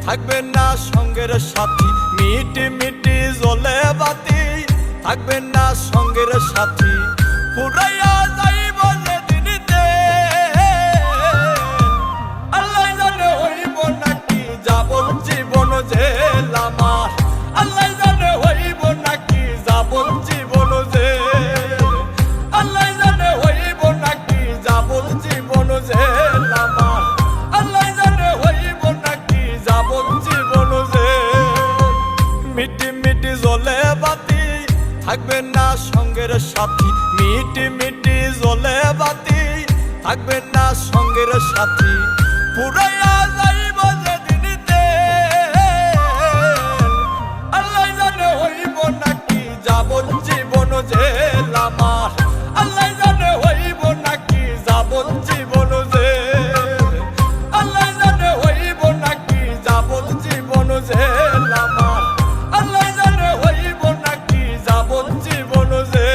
থাকবে না সঙ্গের সাথী, মিটি মিটি জ্বলে বাতি থাকবে না সঙ্গের সাথী, পুরাইয়া যাইব যেদিনিতে আল্লাহ জানে হইব নাকি যাবন জীবন জেল আমার, আল্লাহ জানে হইব নাকি যাবন জীবন জেল, আল্লাহ জানে হইব নাকি যাবন জীবন জেল আমার, আল্লাহ জানে হইব নাকি যাবন জীবন জেল। মিটি মিটি জ্বলে বাতি থাকবে না সঙ্গের সাথী, মিটি মিটি জ্বলে বাতি থাকবে না সঙ্গের সাথী, পুরাইয়া যাইব যেদিনিতে আল্লাহ জানে হইব নাকি যাবন জীবন জেল আমার, আল্লাহ জানে হইব নাকি যাবন জীবন জেল, আল্লাহ জানে হইব নাকি যাবন জীবন জেল আমার, আল্লাহ জানে হইব নাকি যাবন জীবন জেল।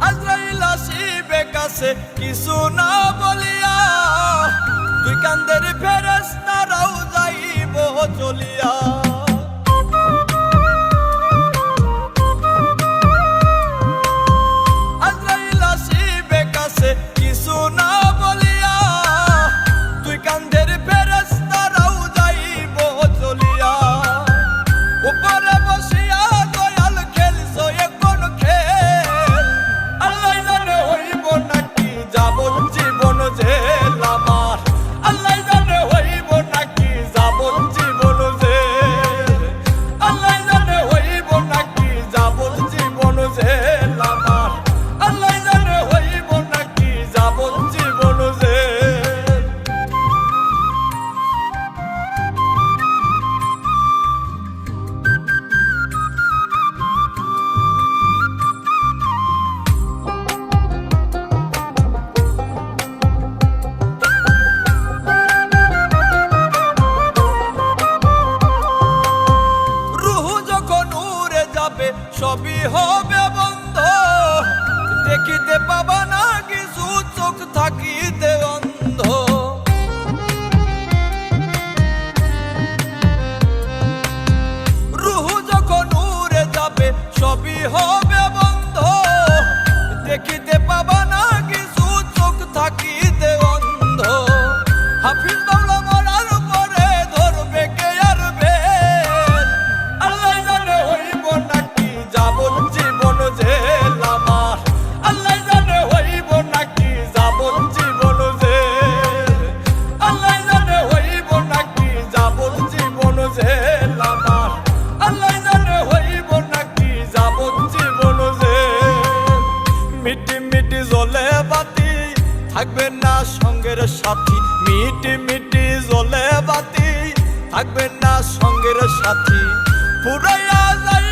আজরাইল আসিবে কাছে কিছু না বলিয়া, দুই কান্দের ফেরেশতারাও যাইব চলিয়া, আজরাইল আসিবে কাছে কিছু না বলিয়া, দুই কান্দের ফেরেশতারাও যাইব চলিয়া, উপরে বসিয়া দয়াল খেলছো এখন খেল, আল্লাহ জানে হইব নাকি যাবন জীবন জেল আমার, আল্লাহ জানে হইব নাকি যাবন জীবন জেল, আল্লাহ জানে হইব নাকি যাবন জীবন জেল আমার, আল্লাহ জানে হইব নাকি যাবন জীবন জেল। রুহু যখন উড়ে যাবে সবই হবে বন্ধ, দেখিতে পাবা না কিছু চোখ থাকিতে অন্ধ, রুহু যখন উড়ে যাবে সবই হবে বন্ধ, দেখিতে পাবা না কিছু চোখ থাকিতে অন্ধ, হাফিজ বাংলা মরার পরে ধরবে কে আর বেল, আল্লাহ জানে হইব নাকি যাবন জীবন জেল আমার, আল্লাহ জানে হইব নাকি যাবন জীবন জেল, আল্লাহ জানে হইব নাকি যাবন জীবন জেল আমার, আল্লাহ জানে হইব নাকি যাবন জীবন জেল। মিটি মিটি জ্বলে বাতি থাকবে না সঙ্গের সাথী, মিটি মিটি জ্বলে বাতি থাকবে না সঙ্গের সাথী, পুরাইয়া যায়